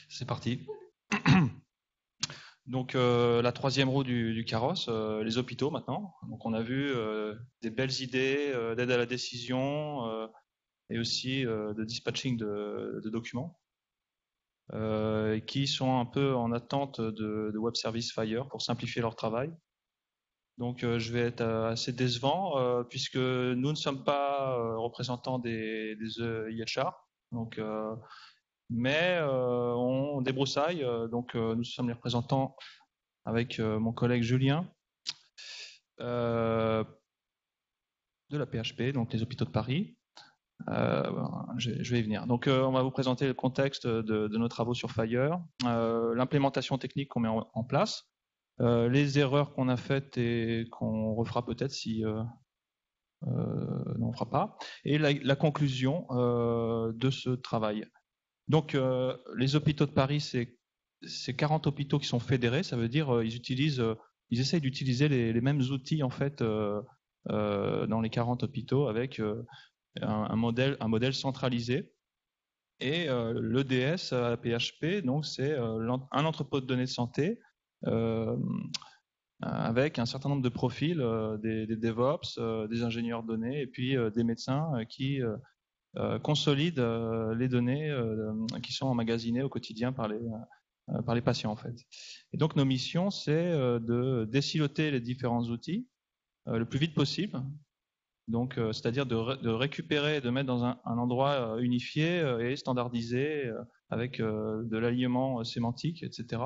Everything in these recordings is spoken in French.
C'est parti. Donc la troisième roue du carrosse, les hôpitaux maintenant. Donc on a vu des belles idées d'aide à la décision et aussi de dispatching de documents qui sont un peu en attente de Web Service Fire pour simplifier leur travail. Donc je vais être assez décevant puisque nous ne sommes pas représentants des EIHR. Donc mais on débroussaille. Donc nous sommes les représentants avec mon collègue Julien euh, de la PHP, donc les hôpitaux de Paris. Je vais y venir. Donc on va vous présenter le contexte de nos travaux sur Fire, l'implémentation technique qu'on met en place, les erreurs qu'on a faites et qu'on refera peut-être si non, on ne fera pas, et la conclusion de ce travail. Donc les hôpitaux de Paris, c'est 40 hôpitaux qui sont fédérés, ça veut dire ils essayent d'utiliser les mêmes outils en fait dans les 40 hôpitaux avec un modèle centralisé. Et l'EDS à la PHP, donc c'est un entrepôt de données de santé avec un certain nombre de profils, des DevOps, des ingénieurs de données et puis des médecins qui consolident les données qui sont emmagasinées au quotidien par les patients en fait. Et donc nos missions, c'est de désiloter les différents outils le plus vite possible. Donc, c'est-à-dire de récupérer, de mettre dans un endroit unifié et standardisé avec de l'alignement sémantique, etc.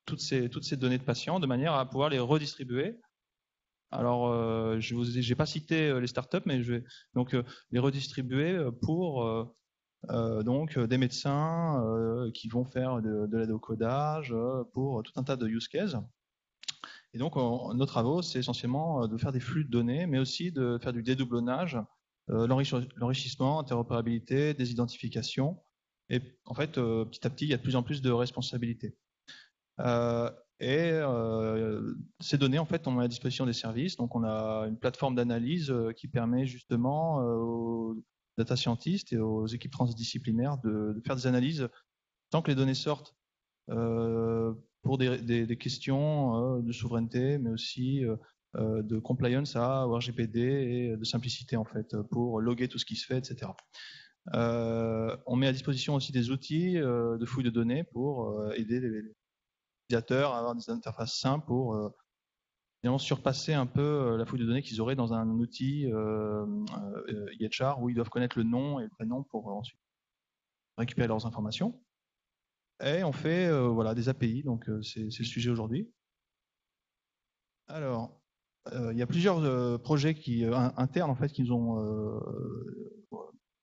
Toutes ces données de patients de manière à pouvoir les redistribuer. Alors, je n'ai pas cité les startups, mais je vais donc les redistribuer pour donc des médecins qui vont faire de l'aide au codage, pour tout un tas de use cases. Et donc, nos travaux, c'est essentiellement de faire des flux de données, mais aussi de faire du dédoublonnage, l'enrichissement, interopérabilité, des identifications. Et en fait, petit à petit, il y a de plus en plus de responsabilités. Ces données, en fait, on met à disposition des services. Donc, on a une plateforme d'analyse qui permet justement aux data scientists et aux équipes transdisciplinaires de faire des analyses tant que les données sortent pour des questions de souveraineté, mais aussi de compliance à RGPD et de simplicité en fait, pour loguer tout ce qui se fait, etc. On met à disposition aussi des outils de fouille de données pour aider les utilisateurs à avoir des interfaces simples pour finalement surpasser un peu la fouille de données qu'ils auraient dans un outil EHR où ils doivent connaître le nom et le prénom pour ensuite récupérer leurs informations. Et on fait voilà, des API, donc c'est le sujet aujourd'hui. Alors, il y a plusieurs projets internes en fait, qui nous ont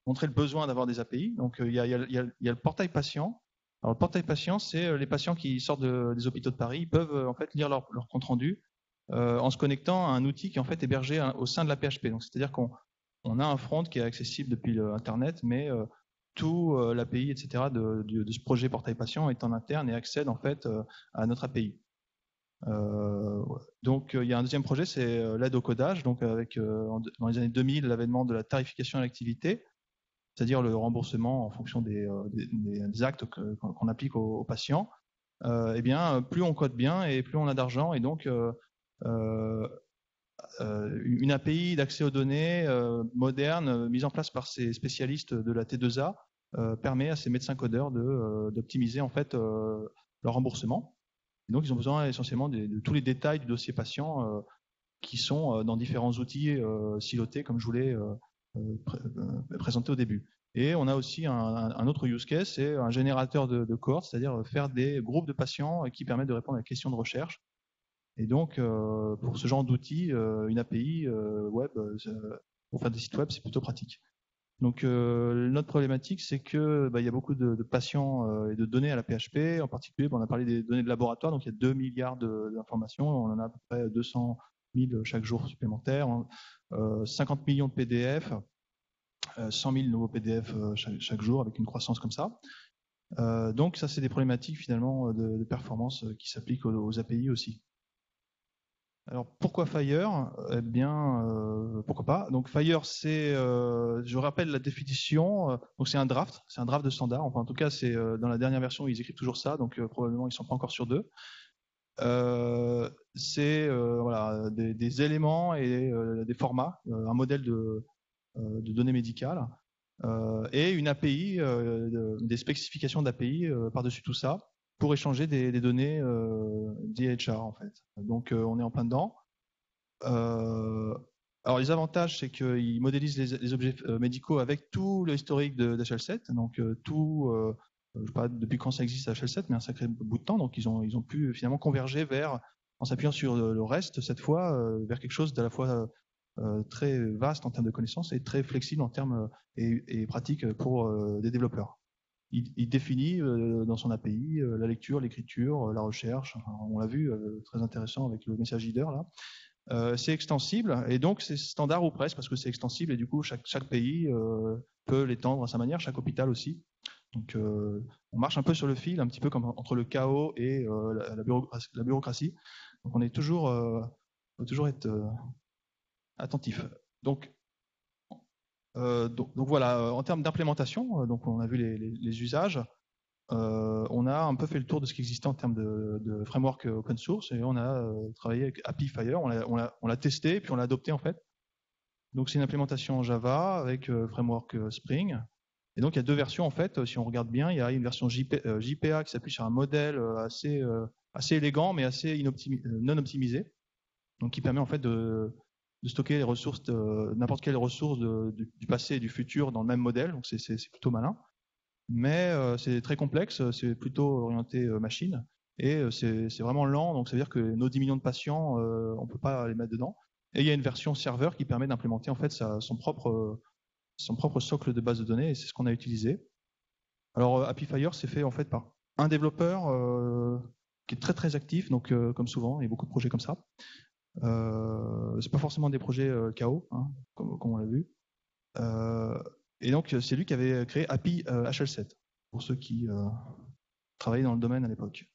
montré le besoin d'avoir des API. Donc, il y a le portail patient. Alors, le portail patient, c'est les patients qui sortent des hôpitaux de Paris, ils peuvent en fait lire leur compte rendu en se connectant à un outil qui est en fait hébergé au sein de la PHP. Donc, c'est-à-dire qu'on a un front qui est accessible depuis Internet, mais tout l'API, etc. de ce projet portail patient est en interne et accède en fait à notre API. Donc il y a un deuxième projet, c'est l'aide au codage. Donc avec dans les années 2000, l'avènement de la tarification à l'activité, c'est-à-dire le remboursement en fonction des actes qu'on applique aux patients. Eh bien, plus on code bien et plus on a d'argent, et donc une API d'accès aux données moderne, mise en place par ces spécialistes de la T2A, permet à ces médecins codeurs d'optimiser en fait leur remboursement. Et donc, ils ont besoin essentiellement de tous les détails du dossier patient qui sont dans différents outils silotés, comme je vous l'ai présenté au début. Et on a aussi un autre use case, c'est un générateur de cohortes, c'est-à-dire faire des groupes de patients qui permettent de répondre à la question de recherche. Et donc, pour ce genre d'outils, une API web, pour faire des sites web, c'est plutôt pratique. Donc, notre problématique, c'est que il y a beaucoup de patients et de données à la PHP. En particulier, on a parlé des données de laboratoire, donc il y a 2 milliards d'informations. On en a à peu près 200 000 chaque jour supplémentaires. 50 millions de PDF, 100 000 nouveaux PDF chaque jour, avec une croissance comme ça. Donc, ça, c'est des problématiques finalement de performance qui s'appliquent aux API aussi. Alors pourquoi Fire? Eh bien, pourquoi pas. Donc Fire, c'est, je rappelle la définition. Donc c'est un draft de standard. Enfin en tout cas, c'est dans la dernière version, ils écrivent toujours ça. Donc probablement ils sont pas encore sur deux. C'est voilà des éléments et des formats, un modèle de données médicales et une API, des spécifications d'API par-dessus tout ça pour échanger des données d'IHR en fait. Donc on est en plein dedans. Alors les avantages, c'est qu'ils modélisent les objets médicaux avec tout le historique d'HL7, donc je sais pas depuis quand ça existe HL7, mais un sacré bout de temps, donc ils ont pu finalement converger vers, en s'appuyant sur le reste cette fois, vers quelque chose d'à la fois très vaste en termes de connaissances et très flexible en termes et pratique pour des développeurs. Il définit dans son API la lecture, l'écriture, la recherche. Enfin, on l'a vu, très intéressant avec le message header là. C'est extensible et donc c'est standard ou presque parce que c'est extensible et du coup chaque pays peut l'étendre à sa manière, chaque hôpital aussi. Donc on marche un peu sur le fil, un petit peu comme entre le chaos et la bureaucratie. Donc on est toujours, faut toujours être attentif. Donc voilà, en termes d'implémentation, donc on a vu les usages. On a un peu fait le tour de ce qui existait en termes de framework open source et on a travaillé avec Happy Fire, on l'a testé puis on l'a adopté en fait. Donc c'est une implémentation en Java avec framework Spring. Et donc il y a deux versions en fait, si on regarde bien, il y a une version JPA qui s'appuie sur un modèle assez élégant mais assez non optimisé, donc qui permet en fait de stocker les ressources, n'importe quelle ressource du passé et du futur dans le même modèle, donc c'est plutôt malin. Mais c'est très complexe, c'est plutôt orienté machine, et c'est vraiment lent, donc ça veut dire que nos 10 millions de patients, on ne peut pas les mettre dedans. Et il y a une version serveur qui permet d'implémenter en fait son propre socle de base de données, et c'est ce qu'on a utilisé. Alors Happy Fire, c'est fait en fait par un développeur qui est très très actif, donc comme souvent, il y a beaucoup de projets comme ça. C'est pas forcément des projets KO, hein, comme on l'a vu. Et donc, c'est lui qui avait créé API HL7, pour ceux qui travaillaient dans le domaine à l'époque.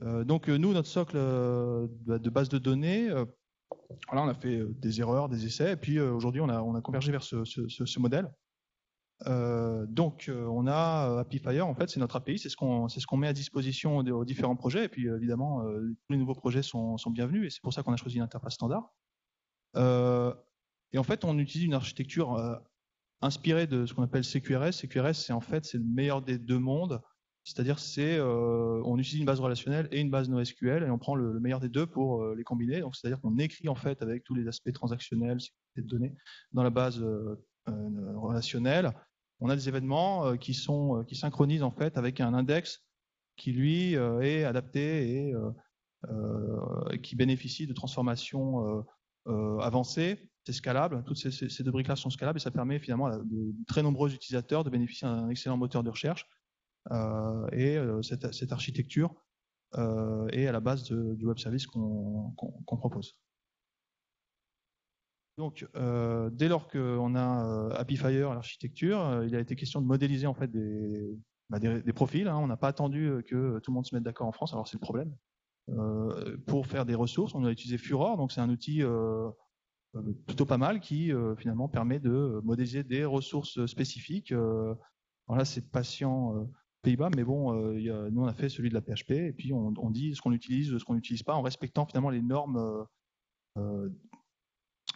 Donc, nous, notre socle de base de données, voilà, on a fait des erreurs, des essais, et puis aujourd'hui, on a convergé vers ce modèle. Donc, on a Happy Fire, en fait, c'est notre API, c'est ce qu'on met à disposition aux différents projets, et puis évidemment, tous les nouveaux projets sont bienvenus, et c'est pour ça qu'on a choisi une interface standard. Et en fait, on utilise une architecture inspiré de ce qu'on appelle CQRS. CQRS, c'est en fait c'est le meilleur des deux mondes. C'est-à-dire on utilise une base relationnelle et une base NoSQL et on prend le meilleur des deux pour les combiner. Donc c'est-à-dire qu'on écrit en fait avec tous les aspects transactionnels, sécurité de données dans la base relationnelle. On a des événements qui synchronisent en fait avec un index qui lui est adapté et qui bénéficie de transformations avancées. C'est scalable, toutes ces deux briques-là sont scalables et ça permet finalement à de très nombreux utilisateurs de bénéficier d'un excellent moteur de recherche. Cette architecture est à la base du web service qu'on propose. Donc, dès lors qu'on a Happy Fire à l'architecture, il a été question de modéliser en fait des profils. Hein. On n'a pas attendu que tout le monde se mette d'accord en France, alors c'est le problème. Pour faire des ressources, on a utilisé Furor, donc c'est un outil plutôt pas mal qui finalement permet de modéliser des ressources spécifiques. Alors là, c'est patient Pays-Bas, mais bon, nous on a fait celui de la PHP et puis on dit ce qu'on utilise, ce qu'on n'utilise pas, en respectant finalement les normes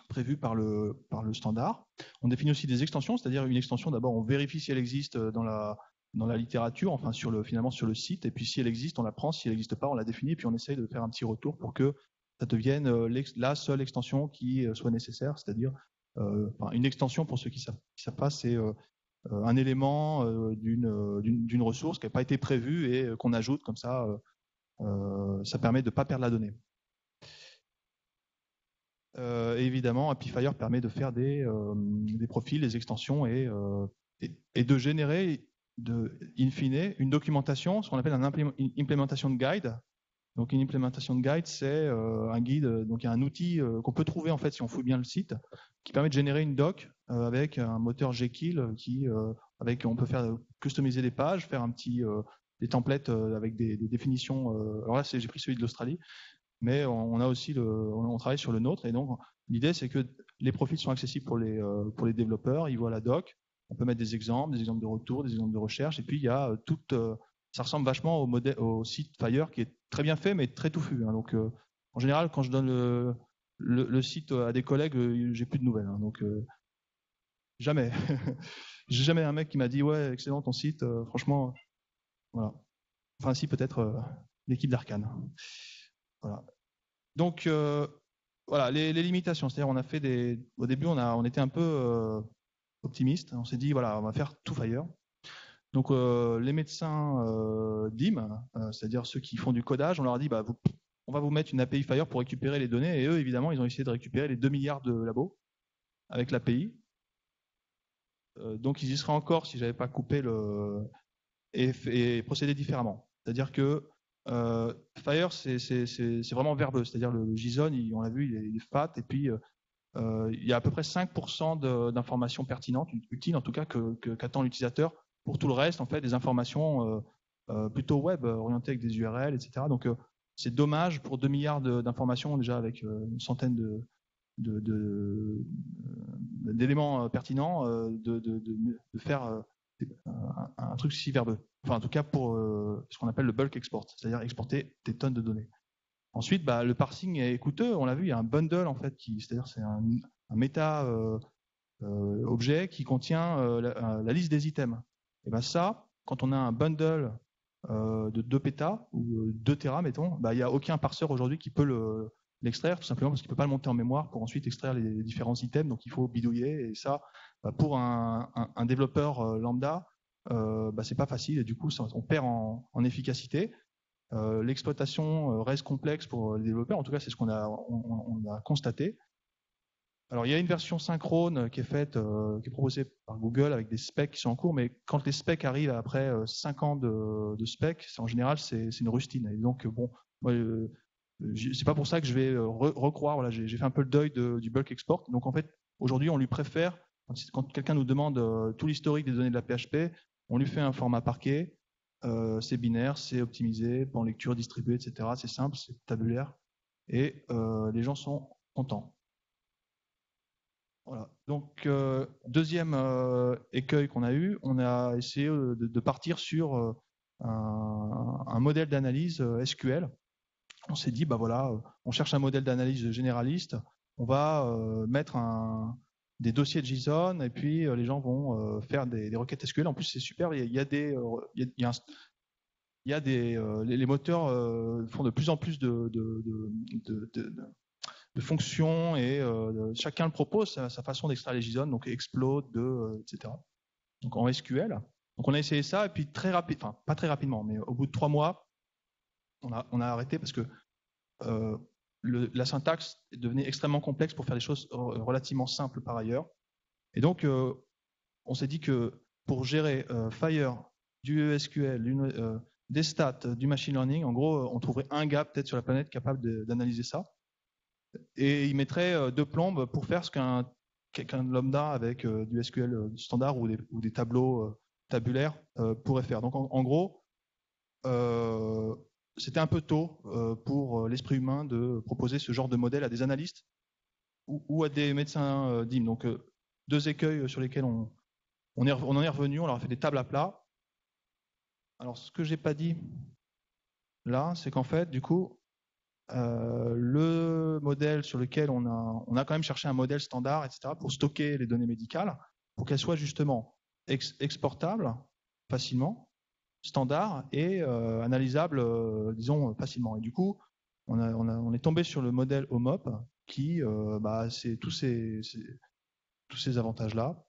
prévues par le standard. On définit aussi des extensions, c'est-à-dire une extension. D'abord, on vérifie si elle existe dans la littérature, enfin finalement sur le site, et puis si elle existe, on la prend. Si elle n'existe pas, on la définit, et puis on essaye de faire un petit retour pour que ça devienne la seule extension qui soit nécessaire, c'est-à-dire une extension, pour ceux qui savent pas, c'est un élément d'une ressource qui n'a pas été prévue et qu'on ajoute comme ça. Ça permet de ne pas perdre la donnée. Et évidemment, Happy Fire permet de faire des profils, des extensions et de générer, in fine, une documentation, ce qu'on appelle une implémentation de guide. Donc une implémentation de guide, c'est un guide, donc il y a un outil qu'on peut trouver en fait si on fouille bien le site, qui permet de générer une doc avec un moteur Jekyll on peut faire customiser des pages, faire des templates avec des définitions. Alors là, j'ai pris celui de l'Australie. mais on a aussi on travaille sur le nôtre. Et donc, l'idée, c'est que les profils sont accessibles pour les développeurs. Ils voient la doc. On peut mettre des exemples de retour, des exemples de recherche. Et puis, il y a ça ressemble vachement au site Fire qui est très bien fait, mais très touffu. Hein. Donc, en général, quand je donne le site à des collègues, j'ai plus de nouvelles. Hein. Donc, jamais. J'ai jamais un mec qui m'a dit ouais, excellent ton site. Franchement, voilà. Enfin, si peut-être l'équipe d'Arcane. Voilà. Donc, voilà, les limitations. C'est-à-dire, au début, on était un peu optimiste. On s'est dit, voilà, on va faire tout Fire. Donc, les médecins DIM, c'est-à-dire ceux qui font du codage, on leur a dit, bah, on va vous mettre une API Fire pour récupérer les données. Et eux, évidemment, ils ont essayé de récupérer les 2 milliards de labos avec l'API. Donc, ils y seraient encore si j'avais pas coupé et procédé différemment. C'est-à-dire que Fire, c'est vraiment verbeux. C'est-à-dire le JSON, on l'a vu, il est fat. Et puis, il y a à peu près 5% d'informations pertinentes, utiles en tout cas, qu'attend l'utilisateur. Pour tout le reste, en fait, des informations plutôt web, orientées avec des URL, etc. Donc, c'est dommage pour 2 milliards d'informations, déjà avec une centaine d'éléments pertinents, de faire un truc si verbeux. Enfin, en tout cas, pour ce qu'on appelle le bulk export, c'est-à-dire exporter des tonnes de données. Ensuite, bah, le parsing est coûteux. On l'a vu, il y a un bundle en fait, c'est-à-dire c'est un méta objet qui contient la liste des items. Et ben ça, quand on a un bundle de 2 pétas ou 2 téras, mettons, bah, il n'y a aucun parseur aujourd'hui qui peut l'extraire, tout simplement parce qu'il ne peut pas le monter en mémoire pour ensuite extraire les différents items. Donc il faut bidouiller. Et ça, bah, pour un développeur lambda, bah, c'est pas facile. Et du coup, on perd en efficacité. L'exploitation reste complexe pour les développeurs. En tout cas, c'est ce qu'on a constaté. Alors, il y a une version synchrone qui est qui est proposée par Google avec des specs qui sont en cours, mais quand les specs arrivent après 5 ans de specs, en général, c'est une rustine. Et donc, bon, moi, c'est pas pour ça que je vais recroire. Voilà, j'ai fait un peu le deuil du bulk export. Donc, en fait, aujourd'hui, on lui préfère, quand quelqu'un nous demande tout l'historique des données de la PHP, on lui fait un format parquet. C'est binaire, c'est optimisé, en lecture distribuée, etc. C'est simple, c'est tabulaire. Et les gens sont contents. Voilà. Donc, deuxième écueil qu'on a eu, on a essayé de partir sur un modèle d'analyse SQL. On s'est dit, bah voilà, on cherche un modèle d'analyse généraliste, on va mettre des dossiers de JSON et puis les gens vont faire des requêtes SQL. En plus, c'est super, il y a les moteurs font de plus en plus de fonctions et chacun le propose sa façon d'extraire les JSON, donc explode, etc. Donc en SQL. Donc on a essayé ça et puis très rapide, enfin pas très rapidement, mais au bout de 3 mois, on a arrêté parce que la syntaxe devenait extrêmement complexe pour faire des choses relativement simples par ailleurs. Et donc on s'est dit que pour gérer Fire, du SQL, des stats, du machine learning, en gros, on trouverait un gars peut-être sur la planète capable d'analyser ça. Et il mettrait 2 plombes pour faire ce quelqu'un de lambda avec du SQL standard ou des tableaux tabulaires pourrait faire. Donc en gros, c'était un peu tôt pour l'esprit humain de proposer ce genre de modèle à des analystes ou à des médecins DIM. Donc 2 écueils sur lesquels on en est revenu, on leur a fait des tables à plat. Alors ce que j'ai pas dit là, c'est qu'en fait, du coup, le modèle sur lequel on a quand même cherché un modèle standard, etc., pour stocker les données médicales, pour qu'elles soient justement exportables facilement, standard et analysables, disons, facilement. Et du coup, on est tombé sur le modèle OMOP qui, c'est tous ces avantages-là.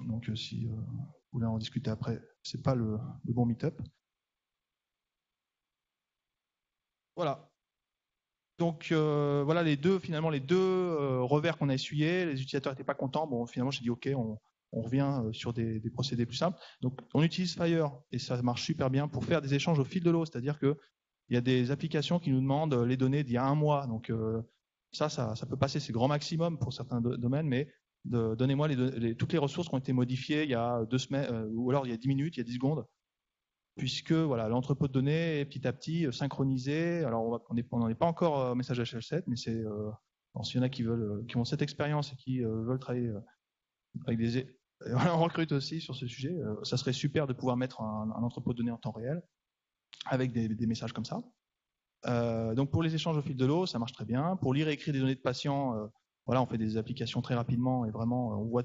Donc, si vous voulez en discuter après, c'est pas le bon meet-up. Voilà. Donc voilà les deux revers qu'on a essuyés. Les utilisateurs n'étaient pas contents. Bon, finalement, j'ai dit OK, on revient sur des procédés plus simples. Donc on utilise Fire et ça marche super bien pour faire des échanges au fil de l'eau. C'est-à-dire que il y a des applications qui nous demandent les données d'il y a 1 mois. Donc ça peut passer, c'est grand maximum pour certains domaines, mais donnez-moi toutes les ressources qui ont été modifiées il y a 2 semaines ou alors il y a 10 minutes, il y a 10 secondes. puisque voilà, l'entrepôt de données est petit à petit synchronisé. Alors on n'en est pas encore au message HL7, mais c'est s'il y en a qui ont cette expérience et qui veulent travailler avec voilà, on recrute aussi sur ce sujet. Ça serait super de pouvoir mettre un entrepôt de données en temps réel avec des messages comme ça. Donc pour les échanges au fil de l'eau, ça marche très bien. Pour lire et écrire des données de patients, voilà, on fait des applications très rapidement et vraiment on voit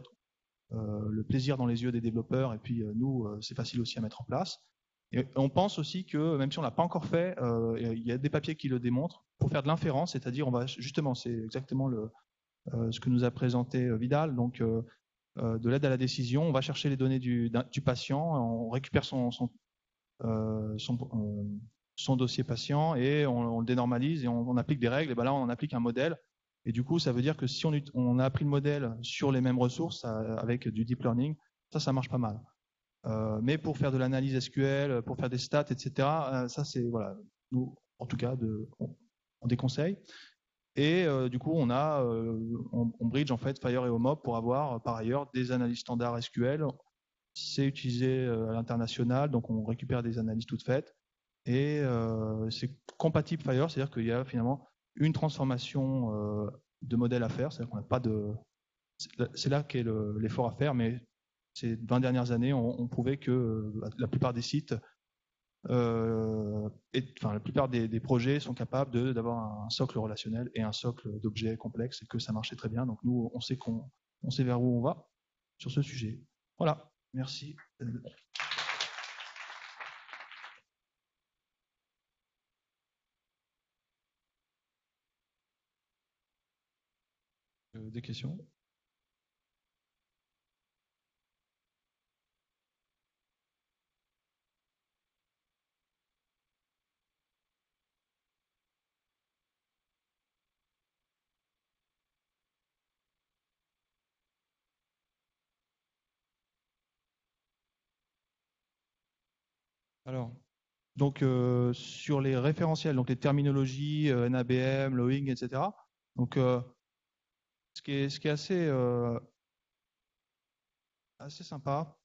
le plaisir dans les yeux des développeurs. Et puis nous, c'est facile aussi à mettre en place. Et on pense aussi que même si on l'a pas encore fait, il y a des papiers qui le démontrent. Pour faire de l'inférence, c'est-à-dire on va justement, c'est exactement ce que nous a présenté Vidal. Donc de l'aide à la décision, on va chercher les données du patient, on récupère son dossier patient et on le dénormalise et on applique des règles. Et ben là, on applique un modèle. Et du coup, ça veut dire que si on a appris le modèle sur les mêmes ressources avec du deep learning, ça marche pas mal. Mais pour faire de l'analyse SQL, pour faire des stats, etc., ça c'est voilà, nous en tout cas on déconseille. Et du coup, on bridge en fait Fire et OMOP pour avoir par ailleurs des analyses standards SQL. C'est utilisé à l'international, donc on récupère des analyses toutes faites. Et c'est compatible Fire, c'est-à-dire qu'il y a finalement une transformation de modèle à faire, c'est-à-dire qu'on n'a pas de. C'est là qu'est l'effort à faire, mais ces 20 dernières années ont prouvé que la plupart des sites, la plupart des projets sont capables d'avoir un socle relationnel et un socle d'objets complexes et que ça marchait très bien. Donc nous, on sait vers où on va sur ce sujet. Voilà, merci. Des questions? Alors, donc sur les référentiels, donc les terminologies, NABM, Lowing, etc. Donc ce qui est assez sympa,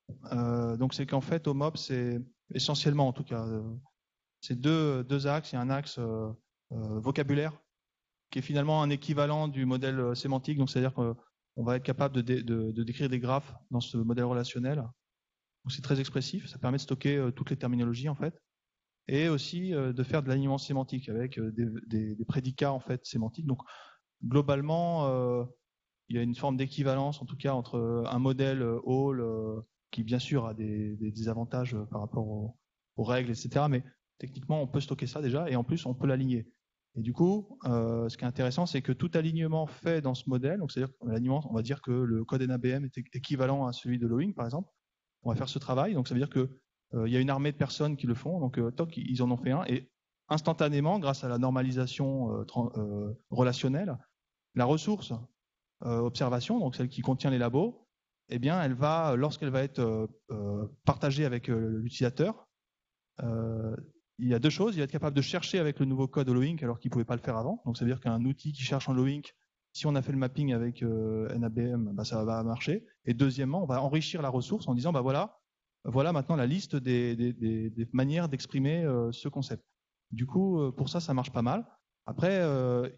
donc c'est qu'en fait au MOP, c'est essentiellement en tout cas, c'est deux axes. Il y a un axe vocabulaire qui est finalement un équivalent du modèle sémantique, donc c'est-à-dire qu'on va être capable de décrire des graphes dans ce modèle relationnel. Donc c'est très expressif, ça permet de stocker toutes les terminologies en fait, et aussi de faire de l'alignement sémantique avec des prédicats en fait sémantiques. Donc globalement, il y a une forme d'équivalence en tout cas entre un modèle Hall qui bien sûr a des avantages par rapport aux règles, etc. Mais techniquement, on peut stocker ça déjà et en plus, on peut l'aligner. Et du coup, ce qui est intéressant, c'est que tout alignement fait dans ce modèle, donc c'est-à-dire que l'alignement, on va dire que le code NABM est équivalent à celui de Lowing, par exemple. On va faire ce travail, donc ça veut dire que il y a une armée de personnes qui le font, donc toc, ils en ont fait un, et instantanément, grâce à la normalisation relationnelle, la ressource observation, donc celle qui contient les labos, eh bien, elle va, lorsqu'elle va être partagée avec l'utilisateur, il y a deux choses. Il va être capable de chercher avec le nouveau code Holowink alors qu'il ne pouvait pas le faire avant. Donc, ça veut dire qu'un outil qui cherche en Holowink, si on a fait le mapping avec NABM, bah, ça va marcher. Et deuxièmement, on va enrichir la ressource en disant, bah voilà maintenant la liste des manières d'exprimer ce concept. Du coup, pour ça, ça marche pas mal. Après,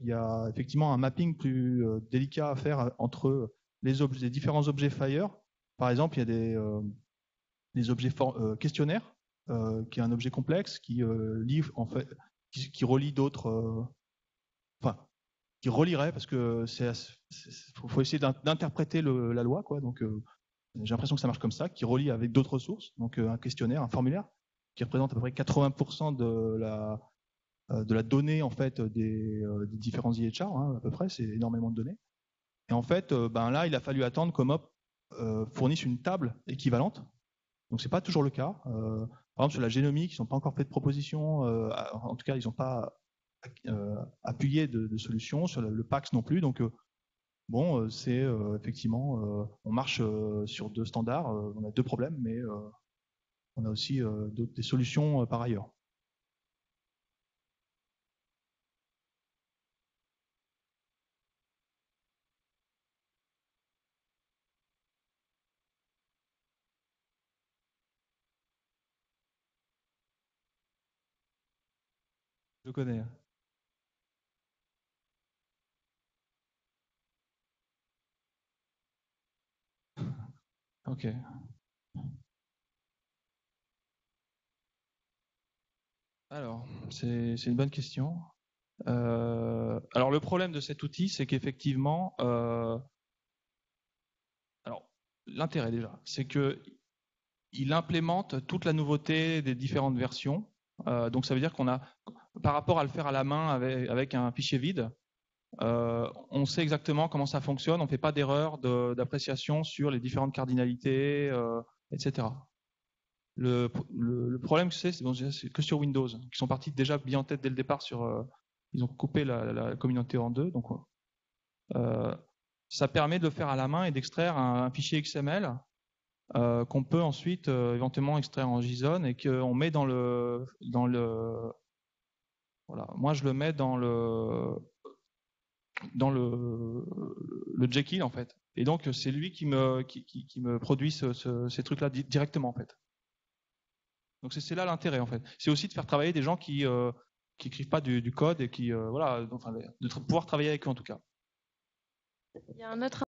il y a effectivement un mapping plus délicat à faire entre les différents objets Fire. Par exemple, il y a des objets questionnaires, qui est un objet complexe qui livre en fait, qui relie d'autres, enfin, qui relierait parce que faut essayer d'interpréter la loi, quoi. Donc, j'ai l'impression que ça marche comme ça, qui relie avec d'autres ressources, donc un questionnaire, un formulaire, qui représente à peu près 80% de la donnée en fait des différents IHR, hein, à peu près, c'est énormément de données. Et en fait, ben là, il a fallu attendre qu'Omop fournisse une table équivalente. Donc c'est pas toujours le cas. Par exemple, sur la génomique, ils n'ont pas encore fait de proposition. En tout cas, ils n'ont pas appuyé de solution. Sur le PAX non plus. Donc bon, c'est effectivement, on marche sur deux standards. On a deux problèmes, mais on a aussi des solutions par ailleurs. le connais. Ok. Alors, c'est une bonne question. Alors, le problème de cet outil, c'est qu'effectivement, alors l'intérêt déjà, c'est que il implémente toute la nouveauté des différentes versions. Donc, ça veut dire qu'on a, par rapport à le faire à la main avec un fichier vide, on sait exactement comment ça fonctionne. On ne fait pas d'erreur d'appréciation sur les différentes cardinalités, etc. Le problème que c'est que sur Windows, qui sont partis déjà bien en tête dès le départ ils ont coupé la communauté en deux. Donc, ça permet de le faire à la main et d'extraire un fichier XML qu'on peut ensuite éventuellement extraire en JSON et qu'on met voilà. Moi, je le mets dans le Jekyll en fait. Et donc, c'est lui qui me produit ces trucs-là directement en fait. Donc c'est là l'intérêt en fait. C'est aussi de faire travailler des gens qui écrivent pas du code et qui voilà, enfin, de pouvoir travailler avec eux en tout cas. Il y a un autre